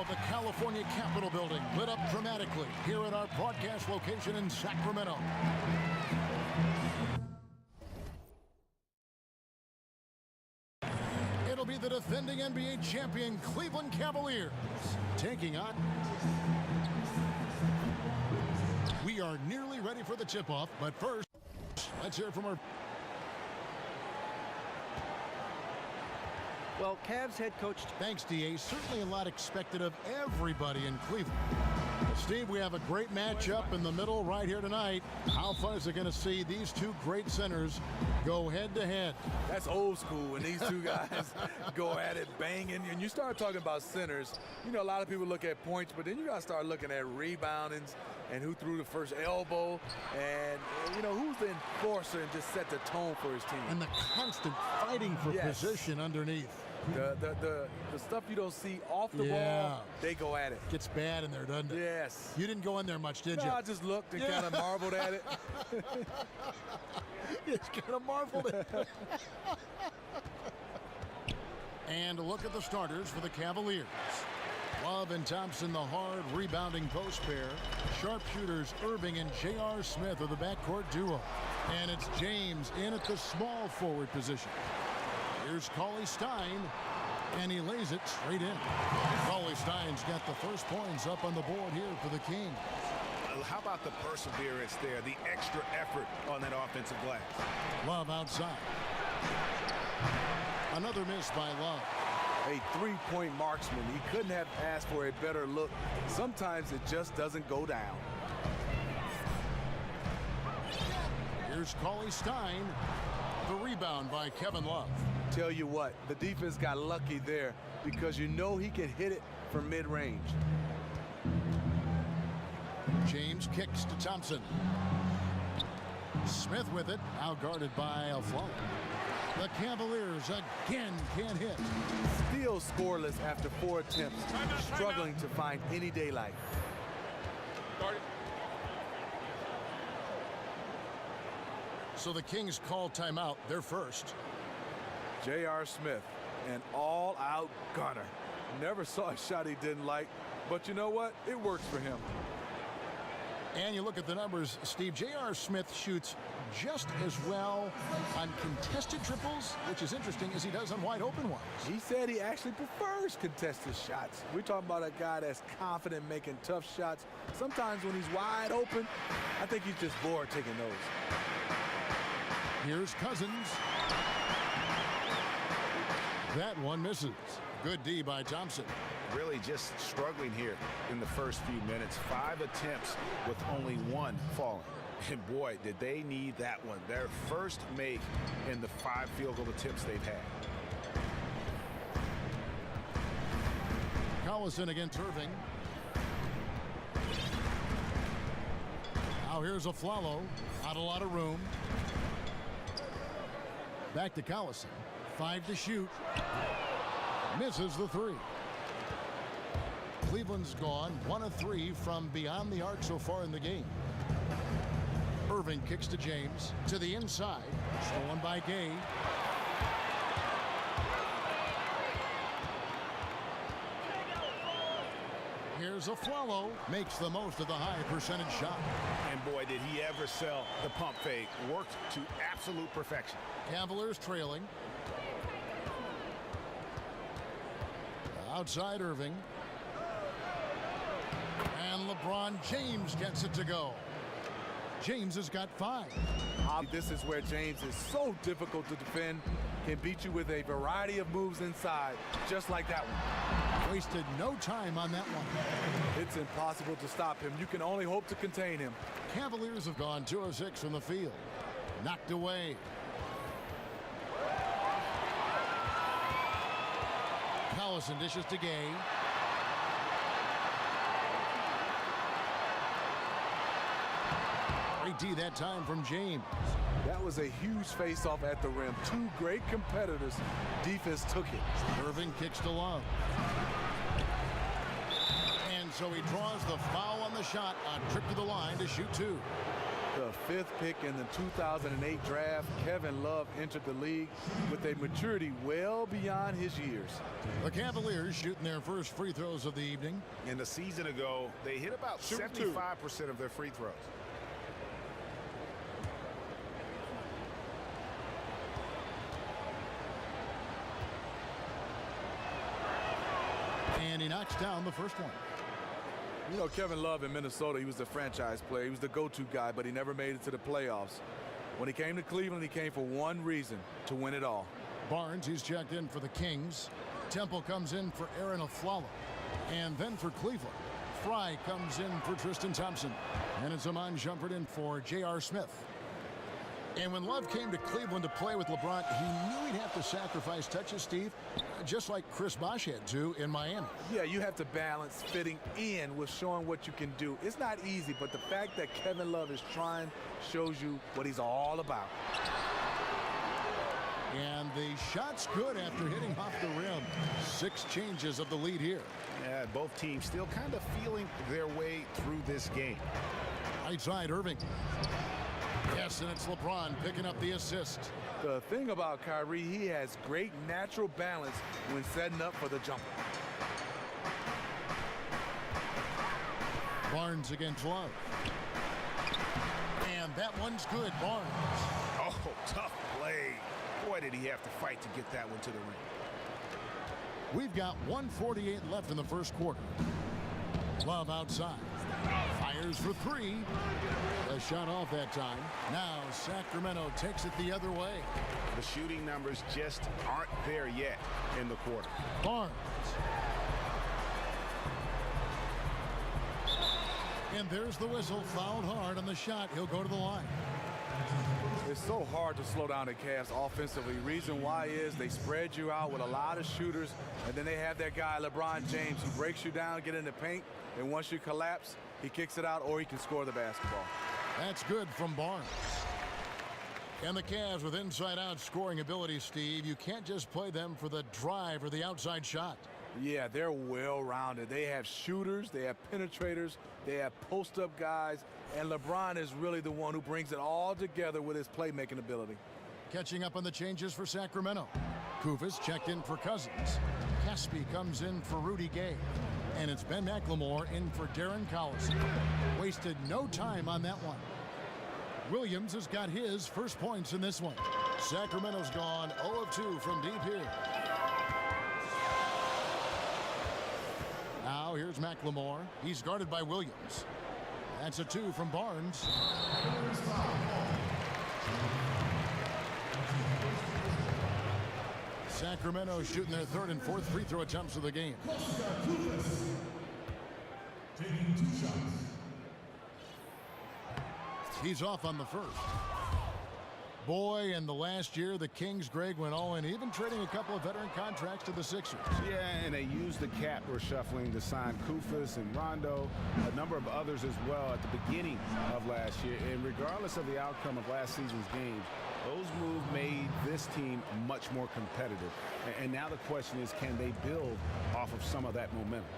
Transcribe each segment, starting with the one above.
of the California Capitol building lit up dramatically here at our broadcast location in Sacramento. It'll be the defending NBA champion Cleveland Cavaliers taking on. We are nearly ready for the tip-off, but first, let's hear from our... Well, Cavs head coach... Thanks, D.A. Certainly a lot expected of everybody in Cleveland. Steve, we have a great matchup in the middle right here tonight. How fun is it going to see these two great centers go head-to-head? That's old school when these two guys go at it, banging. And you start talking about centers, you know, a lot of people look at points, but then you got to start looking at reboundings and who threw the first elbow and, you know, who's the enforcer and just set the tone for his team. And the constant fighting for position underneath. The stuff you don't see off the ball, they go at it. Gets bad in there, doesn't it? Yes. You didn't go in there much, did you? No, I just looked and kind of marveled at it. Just kind of marveled at it. And a look at the starters for the Cavaliers. Love and Thompson, the hard rebounding post pair. Sharpshooters Irving and J.R. Smith are the backcourt duo. And it's James in at the small forward position. Here's Cauley Stein, and he lays it straight in. Cauley Stein's got the first points up on the board here for the Kings. How about the perseverance there, the extra effort on that offensive glass? Love outside. Another miss by Love. A three-point marksman. He couldn't have asked for a better look. Sometimes it just doesn't go down. Here's Cauley Stein. The rebound by Kevin Love. Tell you what, the defense got lucky there because you know he can hit it from mid-range. James kicks to Thompson. Smith with it, out guarded by Aflalo. The Cavaliers again can't hit. Still scoreless after 4 attempts, struggling to find any daylight. So the Kings call timeout, their first. J.R. Smith, an all-out gunner. Never saw a shot he didn't like, but you know what? It works for him. And you look at the numbers, Steve, J.R. Smith shoots just as well on contested triples, which is interesting, as he does on wide open ones. He said he actually prefers contested shots. We're talking about a guy that's confident making tough shots. Sometimes when he's wide open, I think he's just bored taking those. Here's Cousins. That one misses. Good D by Thompson. Really just struggling here in the first few minutes. 5 attempts with only 1 falling. And boy, did they need that one. Their first make in the 5 field goal attempts they've had. Collison against Irving. Now here's Aflalo. Not a lot of room. Back to Collison. 5 to shoot. Misses the 3. Cleveland's gone 1 of 3 from beyond the arc so far in the game. Irving kicks to James. To the inside. Stolen by Gay. Here's Aflalo. Makes the most of the high percentage shot. And boy, did he ever sell the pump fake. Worked to absolute perfection. Cavaliers trailing. Outside Irving. And LeBron James gets it to go. James has got 5. This is where James is so difficult to defend. Can beat you with a variety of moves inside, just like that one. Wasted no time on that one. It's impossible to stop him. You can only hope to contain him. Cavaliers have gone 2 of 6 from the field. Knocked away. Collison dishes to Gay. Great D that time from James. That was a huge face-off at the rim. 2 great competitors. Defense took it. Irving kicks to Love. And so he draws the foul on the shot. A trip to the line to shoot 2. The 5th pick in the 2008 draft, Kevin Love entered the league with a maturity well beyond his years. The Cavaliers shooting their first free throws of the evening. And a season ago, they hit about 75% of their free throws. And he knocks down the first one. You know, Kevin Love in Minnesota, he was the franchise player. He was the go-to guy, but he never made it to the playoffs. When he came to Cleveland, he came for one reason, to win it all. Barnes, he's checked in for the Kings. Temple comes in for Aaron Aflalo. And then for Cleveland, Fry comes in for Tristan Thompson. And it's Amon Shumpert in for J.R. Smith. And when Love came to Cleveland to play with LeBron, he knew he'd have to sacrifice touches, Steve, just like Chris Bosh had to in Miami. Yeah, you have to balance fitting in with showing what you can do. It's not easy, but the fact that Kevin Love is trying shows you what he's all about. And the shot's good after hitting off the rim. 6 changes of the lead here. Yeah, both teams still kind of feeling their way through this game. Right side, Irving. Yes, and it's LeBron picking up the assist. The thing about Kyrie, he has great natural balance when setting up for the jumper. Barnes against Love. And that one's good, Barnes. Oh, tough play. Boy, did he have to fight to get that one to the rim. We've got 1:48 left in the first quarter. Love outside. Fires for 3. A shot off that time. Now Sacramento takes it the other way. The shooting numbers just aren't there yet in the quarter. Barnes. And there's the whistle. Fouled hard on the shot. He'll go to the line. It's so hard to slow down the Cavs offensively. Reason why is they spread you out with a lot of shooters, and then they have that guy, LeBron James. He breaks you down, get in the paint, and once you collapse, he kicks it out or he can score the basketball. That's good from Barnes. And the Cavs with inside-out scoring ability, Steve. You can't just play them for the drive or the outside shot. Yeah, they're well-rounded. They have shooters, they have penetrators, they have post-up guys, and LeBron is really the one who brings it all together with his playmaking ability. Catching up on the changes for Sacramento. Kufis checked in for Cousins. Caspi comes in for Rudy Gay. And it's Ben McLemore in for Darren Collison. Wasted no time on that one. Williams has got his first points in this one. Sacramento's gone 0 of 2 from deep here. Now here's McLemore. He's guarded by Williams. That's a 2 from Barnes. Sacramento shooting their 3rd and 4th free throw attempts of the game. Taking 2 shots. He's off on the first. Boy, in the last year, the Kings, Greg, went all in, even trading a couple of veteran contracts to the Sixers. Yeah, and they used the cap reshuffling to sign Kufis and Rondo, a number of others as well at the beginning of last year. And regardless of the outcome of last season's games, those moves made this team much more competitive. And now the question is, can they build off of some of that momentum?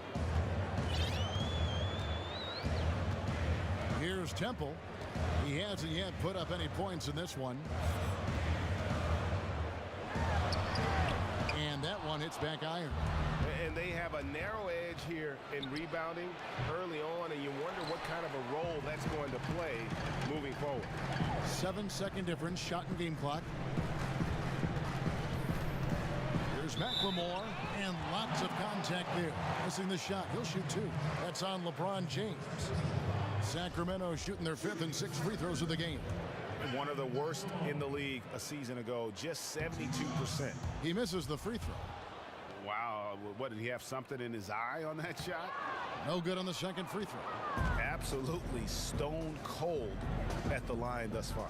Here's Temple. He hasn't yet put up any points in this one. And that one hits back iron. And they have a narrow edge here in rebounding early on, and you wonder what kind of a role that's going to play moving forward. 7-second difference, shot and game clock. Here's McLemore, and lots of contact there. Missing the shot. He'll shoot 2. That's on LeBron James. Sacramento shooting their 5th and 6th free throws of the game. One of the worst in the league a season ago, just 72%. He misses the free throw. Wow, what, did he have something in his eye on that shot? No good on the 2nd free throw. Absolutely stone cold at the line thus far.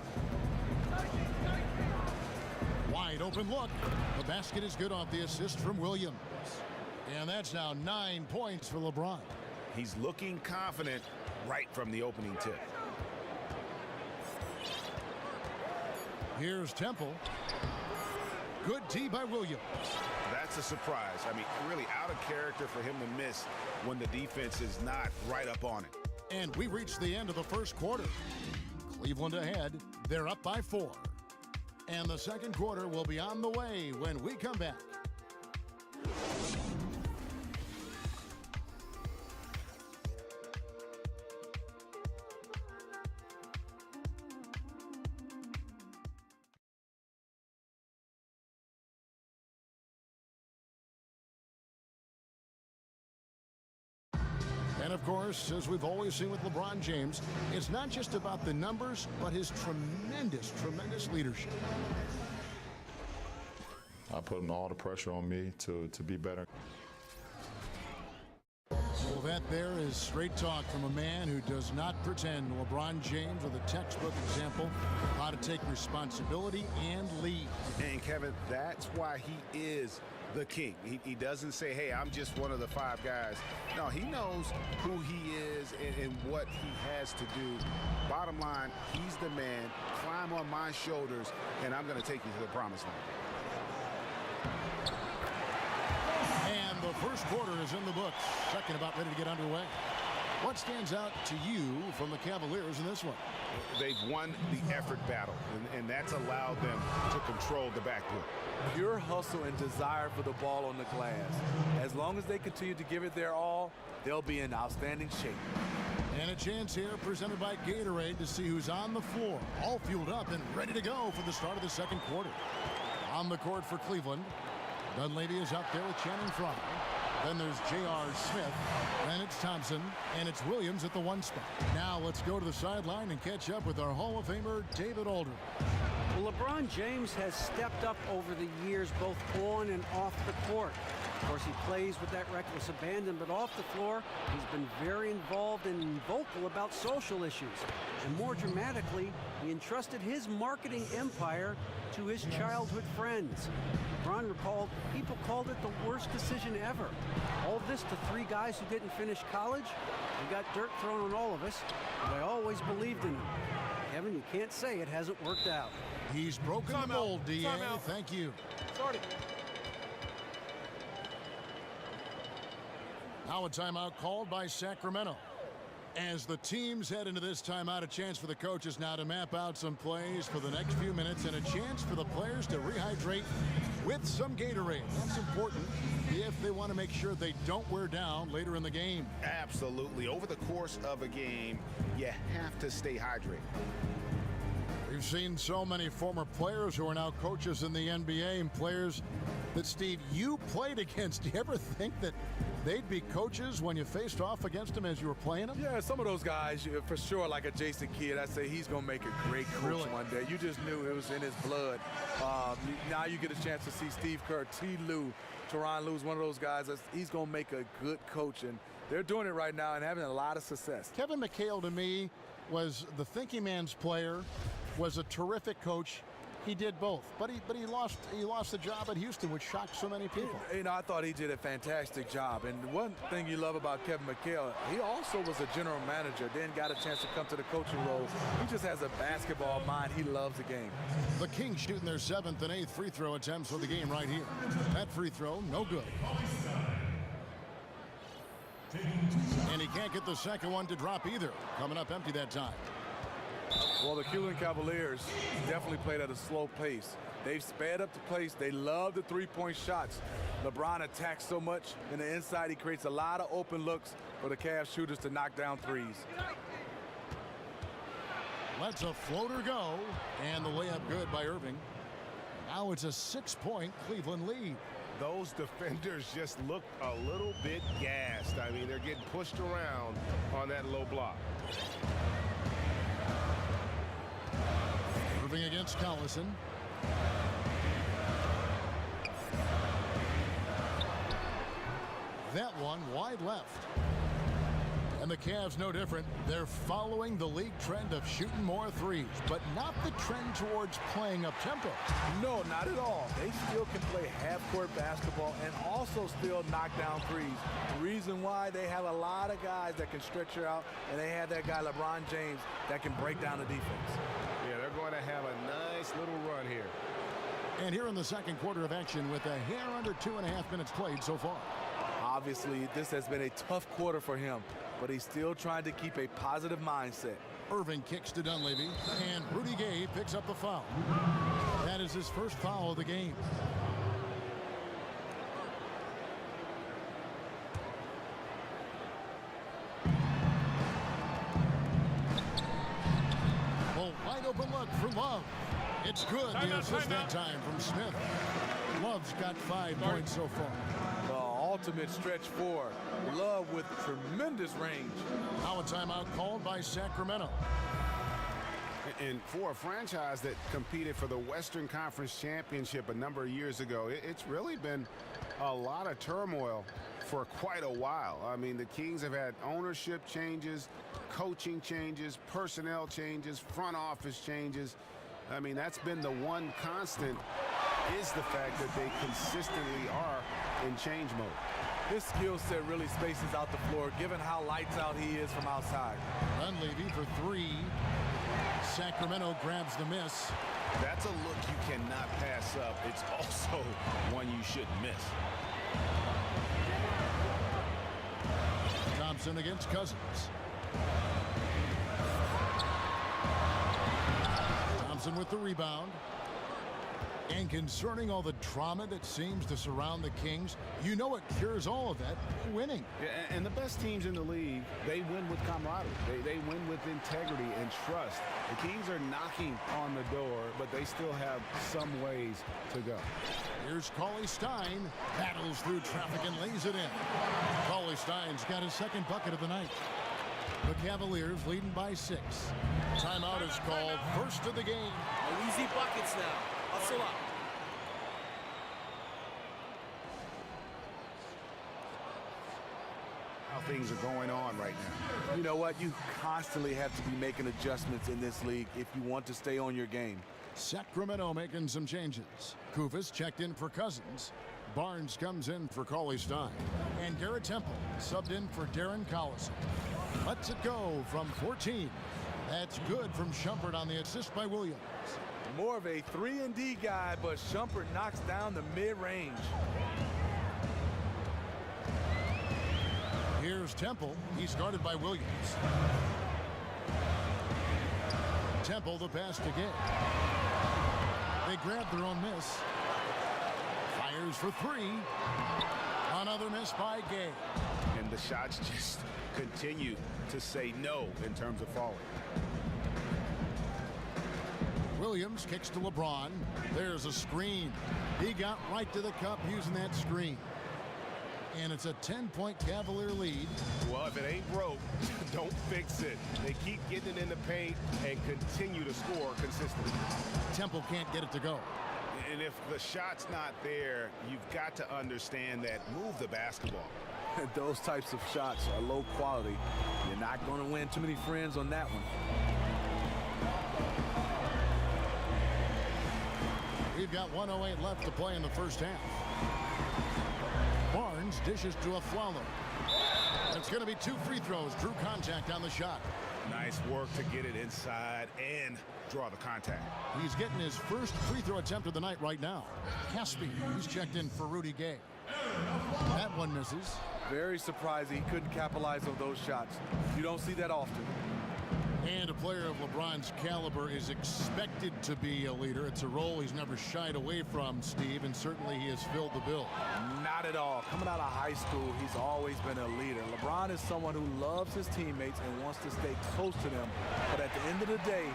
Wide open look. The basket is good off the assist from Williams. And that's now 9 points for LeBron. He's looking confident right from the opening tip. Here's Temple. Good D by Williams. That's a surprise. I mean, really out of character for him to miss when the defense is not right up on it. And we reached the end of the first quarter. Cleveland ahead. They're up by 4. And the second quarter will be on the way when we come back. And of course, as we've always seen with LeBron James, it's not just about the numbers, but his tremendous leadership. I put all the pressure on me to be better. Well, that there is straight talk from a man who does not pretend. LeBron James with a textbook example of how to take responsibility and lead. And Kevin, that's why he is the king. He doesn't say, hey, I'm just one of the 5 guys. No, he knows who he is and what he has to do. Bottom line, he's the man. Climb on my shoulders, and I'm going to take you to the promised land. And the first quarter is in the books. Second about ready to get underway. What stands out to you from the Cavaliers in this one? They've won the effort battle, and that's allowed them to control the backcourt. Pure hustle and desire for the ball on the glass. As long as they continue to give it their all, they'll be in outstanding shape. And a chance here presented by Gatorade to see who's on the floor. All fueled up and ready to go for the start of the second quarter. On the court for Cleveland, Dunleavy is up there with Channing Frye. Then there's J.R. Smith, then it's Thompson, and it's Williams at the 1 spot. Now let's go to the sideline and catch up with our Hall of Famer, David Aldridge. Well, LeBron James has stepped up over the years, both on and off the court. Of course, he plays with that reckless abandon, but off the floor, he's been very involved and vocal about social issues. And more dramatically, he entrusted his marketing empire to his childhood friends. LeBron recalled, people called it the worst decision ever. All this to 3 guys who didn't finish college. We got dirt thrown on all of us, but I always believed in him. Kevin, you can't say it hasn't worked out. He's broken the mold, D.A. Thank you. Sorry. Now a timeout called by Sacramento. As the teams head into this timeout, a chance for the coaches now to map out some plays for the next few minutes and a chance for the players to rehydrate with some Gatorade. That's important if they want to make sure they don't wear down later in the game. Absolutely. Over the course of a game, you have to stay hydrated. We've seen so many former players who are now coaches in the NBA and players that, Steve, you played against. Do you ever think that they'd be coaches when you faced off against them as you were playing them? Yeah, some of those guys, for sure, like a Jason Kidd, I say he's going to make a great coach one day. You just knew it was in his blood. Now you get a chance to see Steve Kerr, T. Lue, Tyronn Lue's one of those guys. He's going to make a good coach, and they're doing it right now and having a lot of success. Kevin McHale, to me, was the thinking man's player, was a terrific coach. He did both, but he lost the job at Houston, which shocked so many people. You know, I thought he did a fantastic job. And one thing you love about Kevin McHale, he also was a general manager, then got a chance to come to the coaching role. He just has a basketball mind. He loves the game. The Kings shooting their 7th and 8th free throw attempts for the game right here. That free throw, no good. And he can't get the second one to drop either. Coming up empty that time. Well, the Cleveland Cavaliers definitely played at a slow pace. They've sped up the pace. They love the three-point shots. LeBron attacks so much in the inside. He creates a lot of open looks for the Cavs shooters to knock down threes. Lets a floater go, and the layup good by Irving. Now it's a 6-point Cleveland lead. Those defenders just look a little bit gassed. I mean, they're getting pushed around on that low block. Irving against Collison. That one wide left. And the Cavs no different. They're following the league trend of shooting more threes, but not the trend towards playing up tempo. No, not at all. They still can play half-court basketball and also still knock down threes. The reason why, they have a lot of guys that can stretch her out, and they have that guy LeBron James that can break down the defense. Yeah, they're going to have a nice little run here. And here in the second quarter of action with a hair under 2.5 minutes played so far. Obviously, this has been a tough quarter for him, but he's still trying to keep a positive mindset. Irving kicks to Dunleavy, and Rudy Gay picks up the foul. That is his first foul of the game. Well, wide open look for Love. It's good. The assist that time from Smith. Love's got 5 points so far. The ultimate stretch four. Love with tremendous range. Now a timeout called by Sacramento. And for a franchise that competed for the Western Conference Championship a number of years ago, it's really been a lot of turmoil for quite a while. I mean, the Kings have had ownership changes, coaching changes, personnel changes, front office changes. I mean, that's been the one constant, is the fact that they consistently are in change mode. His skill set really spaces out the floor, given how lights out he is from outside. Dunleavy for 3. Sacramento grabs the miss. That's a look you cannot pass up. It's also one you shouldn't miss. Thompson against Cousins. Thompson with the rebound. And concerning all the drama that seems to surround the Kings, you know what cures all of that? Winning. Yeah, and the best teams in the league, they win with camaraderie. They win with integrity and trust. The Kings are knocking on the door, but they still have some ways to go. Here's Cauley Stein. Battles through traffic and lays it in. Cauley Stein's got his second bucket of the night. The Cavaliers leading by 6. Timeout is called. First of the game. No easy buckets now. Hustle up. How things are going on right now. You know what? You constantly have to be making adjustments in this league if you want to stay on your game. Sacramento making some changes. Kufis checked in for Cousins. Barnes comes in for Cauley Stein. And Garrett Temple subbed in for Darren Collison. Lets it go from 14. That's good from Shumpert on the assist by Williams. More of a 3-and-D guy, but Shumpert knocks down the mid-range. Here's Temple. He's guarded by Williams. Temple the pass to Gay. They grab their own miss. Fires for 3. Another miss by Gay. And the shots just continue to say no in terms of falling. Williams kicks to LeBron. There's a screen. He got right to the cup using that screen. And it's a 10-point Cavalier lead. Well, if it ain't broke, don't fix it. They keep getting it in the paint and continue to score consistently. Temple can't get it to go. And if the shot's not there, you've got to understand that. Move the basketball. Those types of shots are low quality. You're not going to win too many friends on that one. We've got 1:08 left to play in the first half. Barnes dishes to Afflalo. It's going to be 2 free throws. Drew contact on the shot. Nice work to get it inside and draw the contact. He's getting his first free throw attempt of the night right now. Caspi, he's checked in for Rudy Gay. That one misses. Very surprising he couldn't capitalize on those shots. You don't see that often. And a player of LeBron's caliber is expected to be a leader. It's a role he's never shied away from, Steve, and certainly he has filled the bill. Not at all. Coming out of high school, he's always been a leader. LeBron is someone who loves his teammates and wants to stay close to them. But at the end of the day,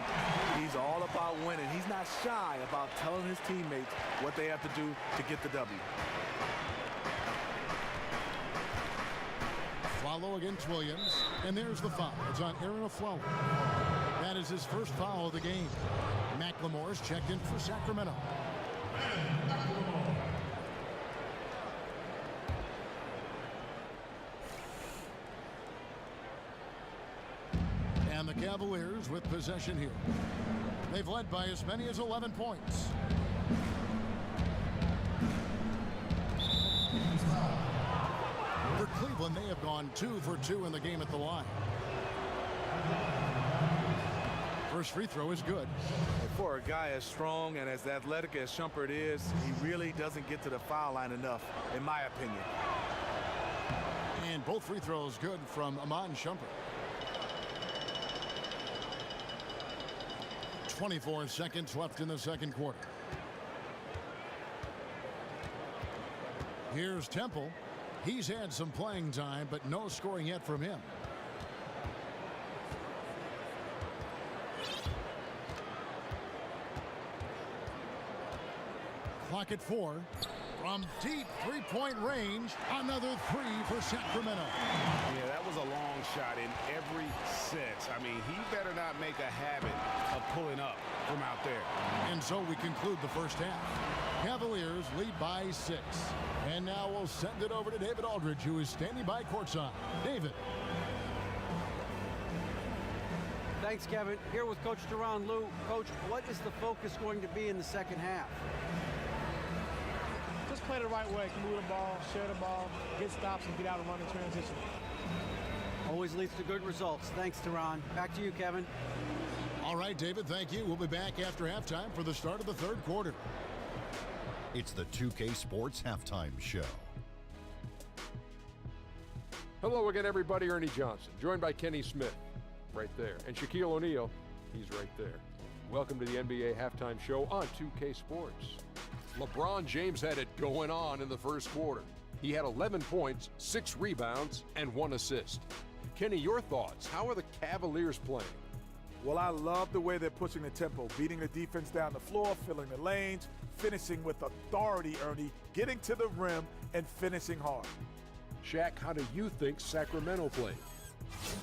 he's all about winning. He's not shy about telling his teammates what they have to do to get the W. Afflalo against Williams, and there's the foul. It's on Aaron Afflalo. That is his first foul of the game. McLemore's checked in for Sacramento. And the Cavaliers with possession here. They've led by as many as 11 points. For Cleveland, they have gone 2 for 2 in the game at the line. First free throw is good. For a guy as strong and as athletic as Shumpert is, he really doesn't get to the foul line enough, in my opinion. And both free throws good from Amon Shumpert. 24 seconds left in the second quarter. Here's Temple. He's had some playing time, but no scoring yet from him. Clock at 4. From deep three-point range, another three for Sacramento. Yeah, that was a long shot in every sense. I mean, he better not make a habit of pulling up from out there. And so we conclude the first half. Cavaliers lead by 6. And now we'll send it over to David Aldridge, who is standing by courtside. David. Thanks, Kevin. Here with Coach Duran. Lou, Coach, what is the focus going to be in the second half? Just play the right way. Move the ball, share the ball, get stops, and get out and run in transition. Always leads to good results. Thanks, Duran. Back to you, Kevin. All right, David, thank you. We'll be back after halftime for the start of the third quarter. It's the 2K Sports Halftime Show. Hello again, everybody. Ernie Johnson, joined by Kenny Smith, right there, and Shaquille O'Neal, he's right there. Welcome to the NBA Halftime Show on 2K Sports. LeBron James had it going on in the first quarter. He had 11 points, 6 rebounds, and 1 assist. Kenny, your thoughts? How are the Cavaliers playing? Well, I love the way they're pushing the tempo, beating the defense down the floor, filling the lanes, finishing with authority, Ernie, getting to the rim and finishing hard. Shaq, how do you think Sacramento played?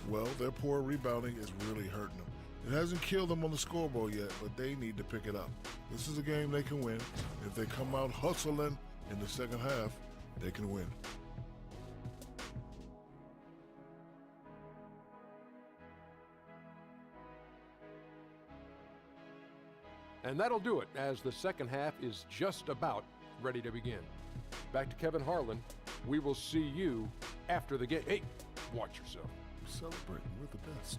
Well, their poor rebounding is really hurting them. It hasn't killed them on the scoreboard yet, but they need to pick it up. This is a game they can win. If they come out hustling in the second half, they can win. And that'll do it, as the second half is just about ready to begin. Back to Kevin Harlan. We will see you after the game. Hey, watch yourself. Celebrating, we're the best.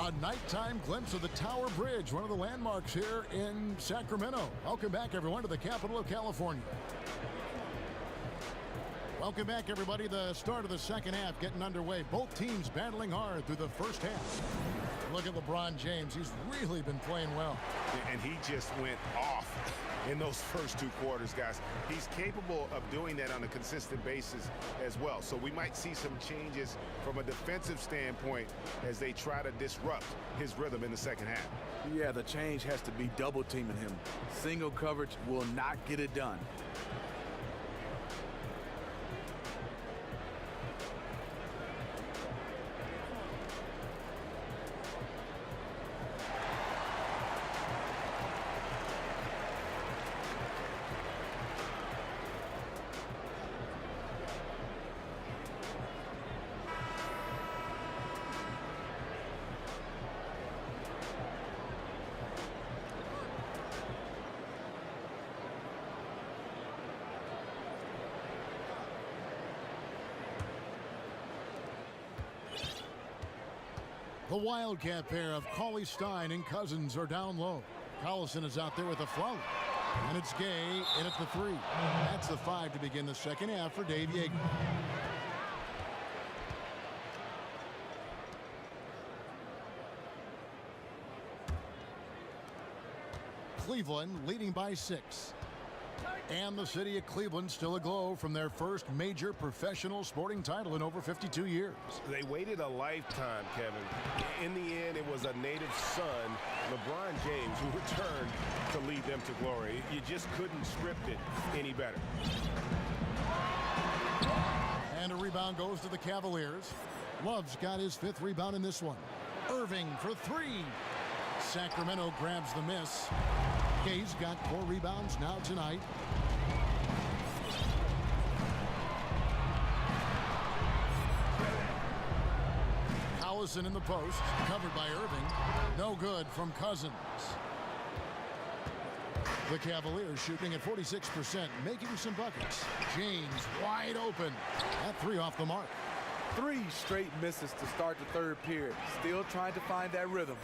A nighttime glimpse of the Tower Bridge, one of the landmarks here in Sacramento. Welcome back, everyone, to the capital of California. Welcome back, everybody. The start of the second half getting underway. Both teams battling hard through the first half. Look at LeBron James. He's really been playing well. And he just went off in those first 2 quarters, guys. He's capable of doing that on a consistent basis as well. So we might see some changes from a defensive standpoint as they try to disrupt his rhythm in the second half. Yeah, the change has to be double teaming him. Single coverage will not get it done. The Wildcat pair of Cauley Stein and Cousins are down low. Collison is out there with a float. And it's Gay in at the 3. That's the 5 to begin the second half for Dave Yeager. Cleveland leading by 6. And the city of Cleveland still aglow from their first major professional sporting title in over 52 years. They waited a lifetime, Kevin. In the end, it was a native son, LeBron James, who returned to lead them to glory. You just couldn't script it any better. And a rebound goes to the Cavaliers. Love's got his 5th rebound in this one. Irving for 3. Sacramento grabs the miss. Gay's got 4 rebounds now tonight. Collison in the post, covered by Irving. No good from Cousins. The Cavaliers shooting at 46%, making some buckets. James wide open. That 3 off the mark. 3 straight misses to start the third period. Still trying to find that rhythm.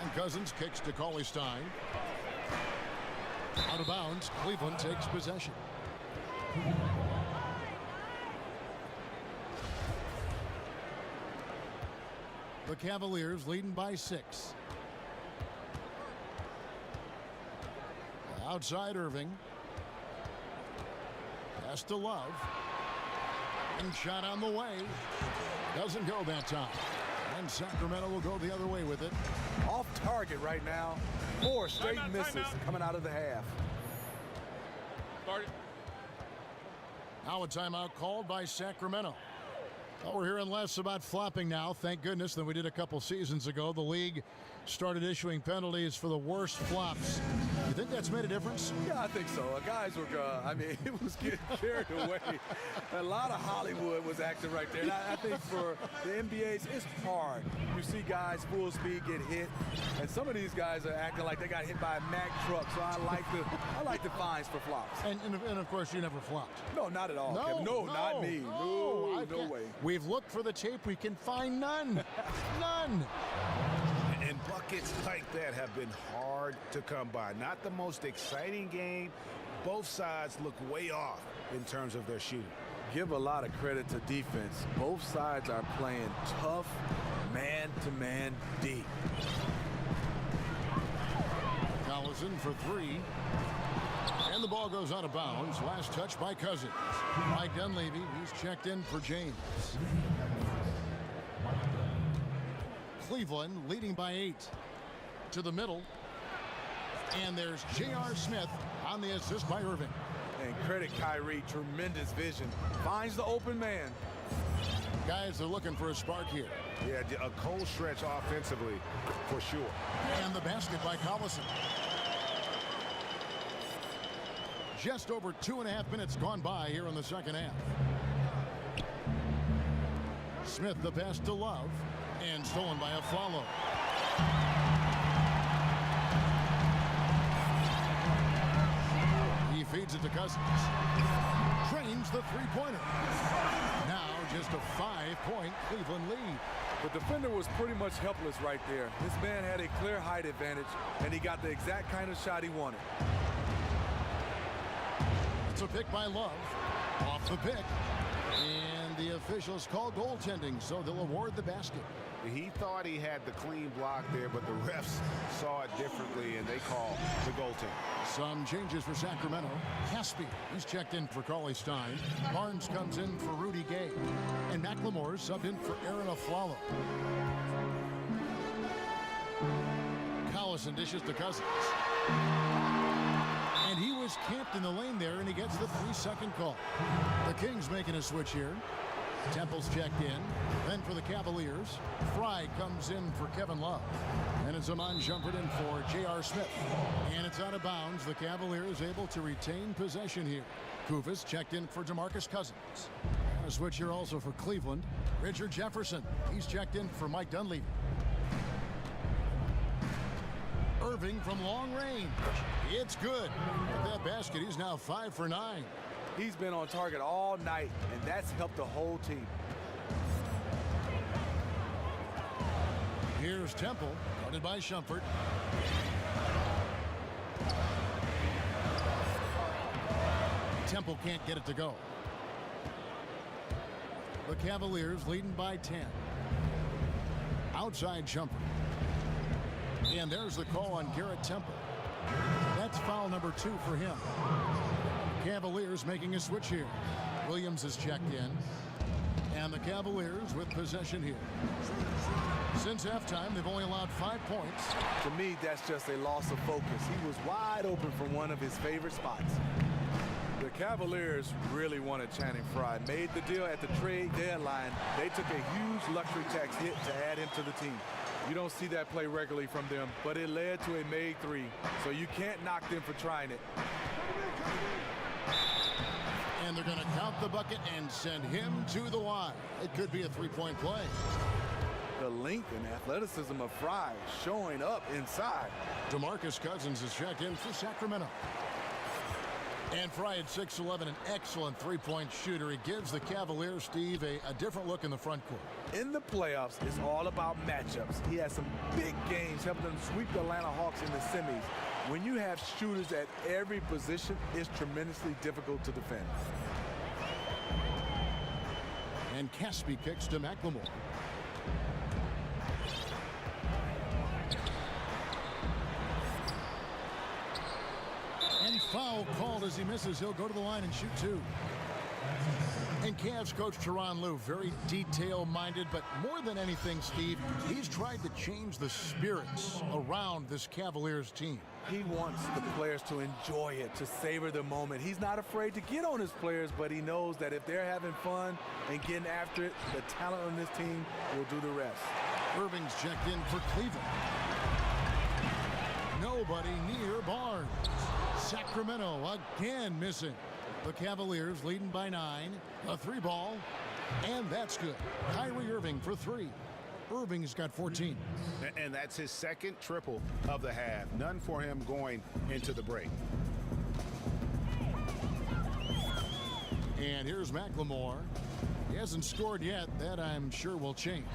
And Cousins kicks to Cauley Stein. Out of bounds, Cleveland takes possession. The Cavaliers leading by 6. Outside Irving. Pass to Love. And shot on the way. Doesn't go that time. And Sacramento will go the other way with it. Off target right now. 4 straight misses coming out of the half. Now a timeout called by Sacramento. Well, we're hearing less about flopping now, thank goodness, than we did a couple seasons ago. The league started issuing penalties for the worst flops. You think that's made a difference? Yeah, I think so. Guys were, it was getting carried away. A lot of Hollywood was acting right there. And I think for the NBA's, it's hard. You see guys full speed get hit, and some of these guys are acting like they got hit by a Mack truck. So I like the fines for flops. And of course, you never flopped. No, not at all. Kevin. No, not me. No way. We've looked for the tape. We can find none. None. And buckets like that have been hard to come by. Not the most exciting game. Both sides look way off in terms of their shooting. Give a lot of credit to defense. Both sides are playing tough, man-to-man D. Collison for 3. And the ball goes out of bounds. Last touch by Cousins. Mike Dunleavy, he's checked in for James. Cleveland leading by 8. To the middle. And there's J.R. Smith on the assist by Irving. And credit Kyrie, tremendous vision. Finds the open man. Guys are looking for a spark here. Yeah, a cold stretch offensively for sure. And the basket by Collison. Just over 2.5 minutes gone by here in the second half. Smith the pass to Love. And stolen by Aflalo. He feeds it to Cousins. Trains the three-pointer. Now just a 5-point Cleveland lead. The defender was pretty much helpless right there. This man had a clear height advantage, and he got the exact kind of shot he wanted. It's a pick by Love. Off the pick. And the officials call goaltending, so they'll award the basket. He thought he had the clean block there, but the refs saw it differently, and they call the goaltending. Some changes for Sacramento. Caspi, he's checked in for Cauley Stein. Barnes comes in for Rudy Gay. And McLemore subbed in for Aaron Aflalo. Collison dishes to Cousins. And he was camped in the lane there, and he gets the 3-second call. The Kings making a switch here. Temple's checked in. Then for the Cavaliers, Fry comes in for Kevin Love. And it's Amon Shumpert in for J.R. Smith. And it's out of bounds. The Cavaliers able to retain possession here. Kufis checked in for DeMarcus Cousins. And a switch here also for Cleveland. Richard Jefferson, he's checked in for Mike Dunleavy. Irving from long range. It's good. With that basket, he's now 5 for 9. He's been on target all night, and that's helped the whole team. Here's Temple, guarded by Shumpert. Temple can't get it to go. The Cavaliers leading by 10. Outside Shumpert. And there's the call on Garrett Temple. That's foul number 2 for him. Cavaliers making a switch here. Williams is checked in. And the Cavaliers with possession here. Since halftime, they've only allowed 5 points. To me, that's just a loss of focus. He was wide open from one of his favorite spots. The Cavaliers really wanted Channing Frye. Made the deal at the trade deadline. They took a huge luxury tax hit to add him to the team. You don't see that play regularly from them, but it led to a made 3. So you can't knock them for trying it. And they're going to count the bucket and send him to the line. It could be a 3-point play. The length and athleticism of Fry showing up inside. DeMarcus Cousins is checked in for Sacramento. And Fry at 6'11", an excellent three-point shooter. He gives the Cavaliers, Steve, a different look in the front court. In the playoffs, it's all about matchups. He has some big games helping them sweep the Atlanta Hawks in the semis. When you have shooters at every position, it's tremendously difficult to defend. And Caspi kicks to McLemore. And foul called as he misses. He'll go to the line and shoot two. And Cavs coach Tyronn Lue, very detail-minded, but more than anything, Steve, he's tried to change the spirits around this Cavaliers team. He wants the players to enjoy it, to savor the moment. He's not afraid to get on his players, but he knows that if they're having fun and getting after it, the talent on this team will do the rest. Irving's checked in for Cleveland. Nobody near Barnes. Sacramento again missing. The Cavaliers leading by 9. A three ball, and that's good. Kyrie Irving for 3. Irving's got 14. And that's his second triple of the half. None for him going into the break. And here's McLemore. He hasn't scored yet. That, I'm sure, will change.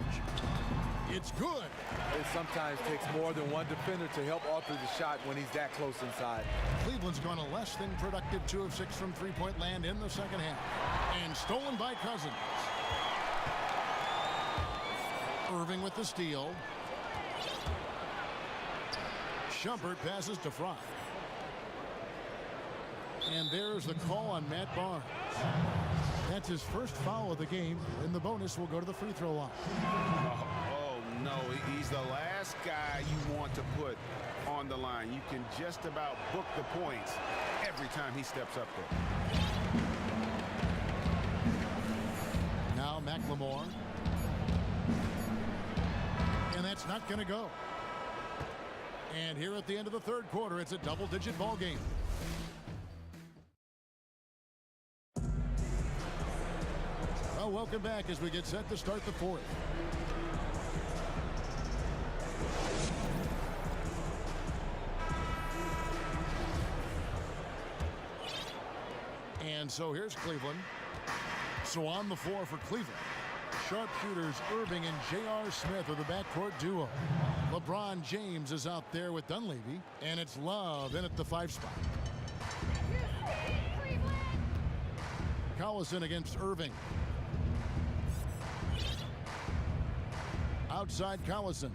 It's good. It sometimes takes more than one defender to help alter the shot when he's that close inside. Cleveland's gone a less than productive 2 of 6 from three-point land in the second half. And stolen by Cousins. Irving with the steal. Shumpert passes to Fry. And there's the call on Matt Barnes. That's his first foul of the game, and the bonus will go to the free throw line. No, he's the last guy you want to put on the line. You can just about book the points every time he steps up there. Now McLemore. And that's not going to go. And here at the end of the third quarter, it's a double-digit ball game. Well, welcome back as we get set to start the fourth. And so here's Cleveland. So on the floor for Cleveland, sharpshooters Irving and J.R. Smith are the backcourt duo. LeBron James is out there with Dunleavy, and it's Love in at the 5 spot. Collison against Irving. Outside Collison.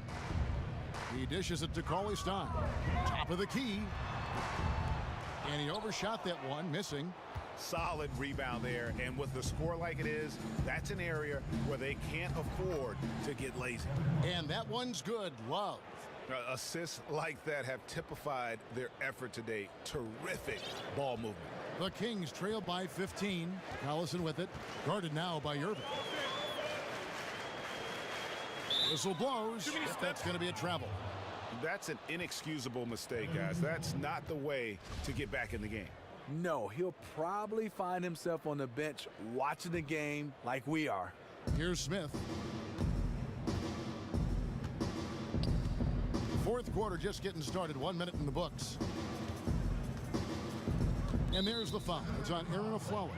He dishes it to Cauley Stein. Top of the key. And he overshot that one, missing. Solid rebound there, and with the score like it is, that's an area where they can't afford to get lazy. And that one's good. Love. Assists like that have typified their effort today. Terrific ball movement. The Kings trail by 15. Collison with it. Guarded now by Irving. Whistle blows. If that's going to be a travel. That's an inexcusable mistake, guys. That's not the way to get back in the game. No, he'll probably find himself on the bench watching the game like we are. Here's Smith. Fourth quarter just getting started. 1 minute in the books. And there's the foul. It's on Aaron Aflalo.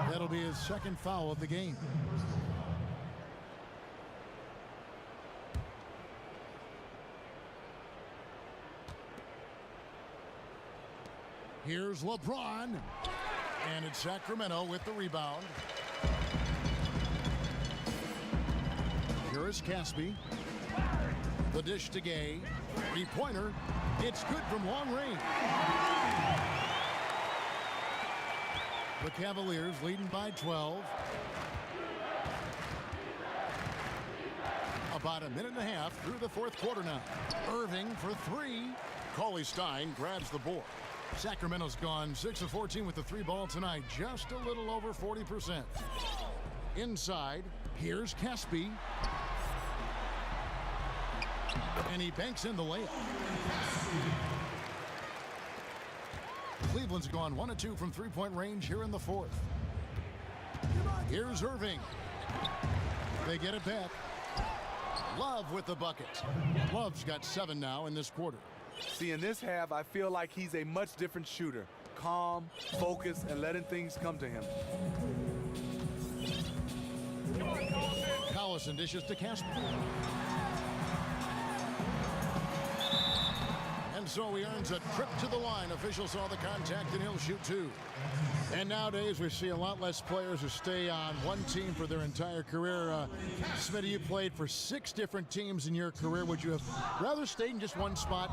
That'll be his second foul of the game. Here's LeBron. And it's Sacramento with the rebound. Here is Caspi. The dish to Gay. Three-pointer. It's good from long range. The Cavaliers leading by 12. About a minute and a half through the fourth quarter now. Irving for 3. Cauley Stein grabs the board. Sacramento's gone 6 of 14 with the 3 ball tonight. Just a little over 40%. Inside, here's Caspi. And he banks in the layup. Cleveland's gone 1 of 2 from three-point range here in the fourth. Here's Irving. They get it back. Love with the bucket. Love's got 7 now in this quarter. See, in this half, I feel like he's a much different shooter. calm, focused, and letting things come to him. Collison dishes to Casper. And so he earns a trip to the line. Officials saw the contact, and he'll shoot 2. And nowadays, we see a lot less players who stay on one team for their entire career. Smitty, you played for 6 different teams in your career. Would you have rather stayed in just one spot?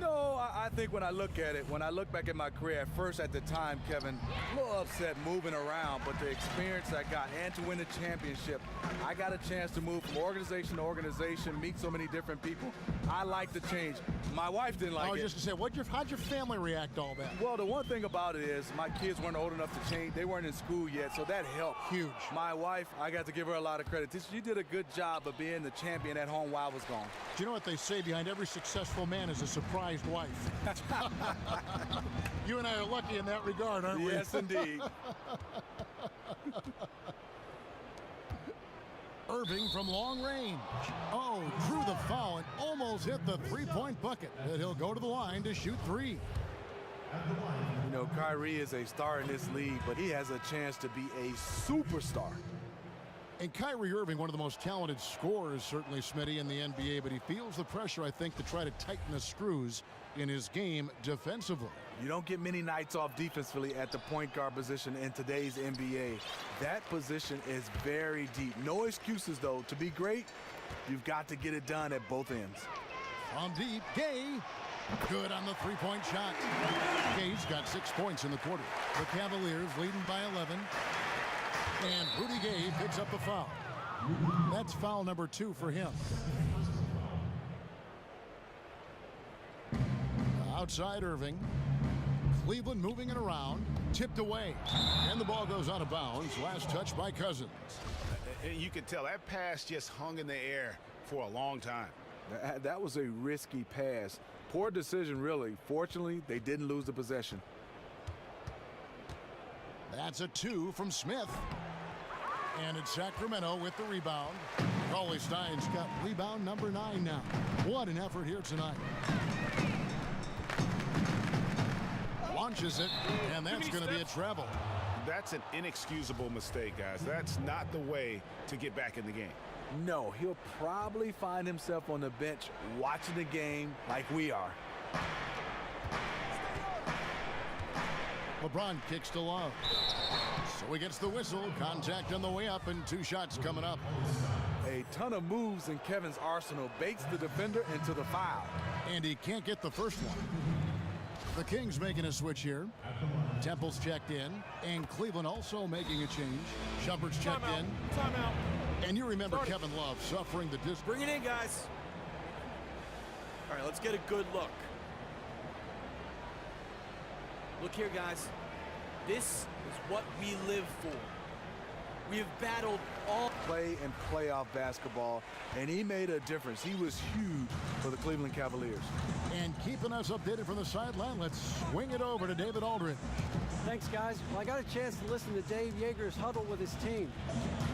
No, I think when I look at it, when I look back at my career, at first at the time, Kevin, a little upset moving around, but the experience I got and to win the championship, I got a chance to move from organization to organization, meet so many different people. I like the change. My wife didn't like it. I was just going to say, how'd your family react to all that? Well, the one thing about it is my kids weren't old enough to change. They weren't in school yet, so that helped. Huge. My wife, I got to give her a lot of credit. She did a good job of being the champion at home while I was gone. Do you know what they say? Behind every successful man is a surprised wife. You and I are lucky in that regard, aren't we? Yes, indeed. Irving from long range. Oh, drew the foul and almost hit the three-point bucket. But he'll go to the line to shoot 3. You know, Kyrie is a star in this league, but he has a chance to be a superstar. And Kyrie Irving, one of the most talented scorers, certainly, Smitty, in the NBA, but he feels the pressure, I think, to try to tighten the screws in his game defensively. You don't get many nights off defensively at the point guard position in today's NBA. That position is very deep. No excuses, though. To be great, you've got to get it done at both ends. From deep, Gay. Good on the three-point shot. Gay's got 6 points in the quarter. The Cavaliers leading by 11. And Rudy Gay picks up the foul. That's foul number 2 for him. Outside Irving. Cleveland moving it around. Tipped away. And the ball goes out of bounds. Last touch by Cousins. You can tell that pass just hung in the air for a long time. That was a risky pass. Poor decision, really. Fortunately, they didn't lose the possession. That's a 2 from Smith. And it's Sacramento with the rebound. Cauley Stein's got rebound number 9 now. What an effort here tonight. Launches it, and that's going to be a travel. That's an inexcusable mistake, guys. That's not the way to get back in the game. No, he'll probably find himself on the bench watching the game like we are. LeBron kicks to Love. So he gets the whistle. Contact on the way up, and 2 shots coming up. A ton of moves in Kevin's arsenal. Baits the defender into the foul. And he can't get the first one. The Kings making a switch here. Temple's checked in. And Cleveland also making a change. Shumpert's checked in. Timeout. And you remember Kevin Love suffering the distance. Bring it in, guys. All right, let's get a good look. Look here, guys. This is what we live for. We have battled all play and playoff basketball, and he made a difference. He was huge for the Cleveland Cavaliers. And keeping us updated from the sideline, let's swing it over to David Aldridge. Thanks, guys. Well, I got a chance to listen to Dave Yeager's huddle with his team.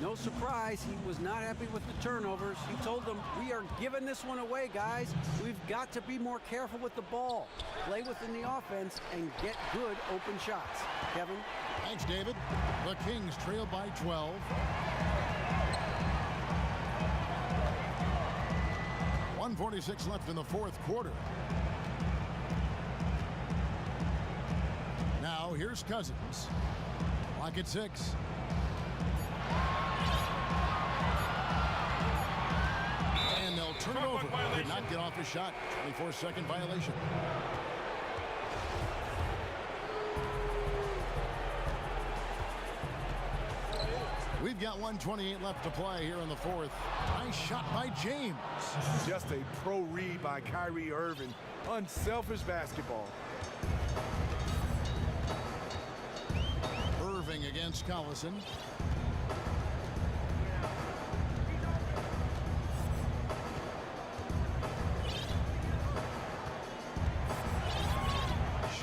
No surprise, he was not happy with the turnovers. He told them, we are giving this one away, guys. We've got to be more careful with the ball, play within the offense, and get good open shots. Kevin? Thanks, David. The Kings trail by 12. .146 left in the 4th quarter. Now here's Cousins. Clock at 6. And they'll turn it over. Did not get off his shot. 24-second violation. We've got 1:28 left to play here in the 4th. Nice shot by James. Just a pro read by Kyrie Irving. Unselfish basketball. Irving against Collison.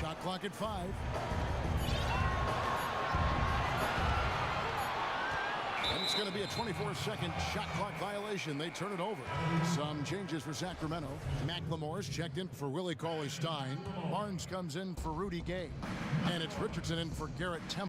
Shot clock at 5. It's going to be a 24-second shot clock violation. They turn it over. Some changes for Sacramento. McLemore's checked in for Willie Cauley-Stein. Barnes comes in for Rudy Gay. And it's Richardson in for Garrett Temple.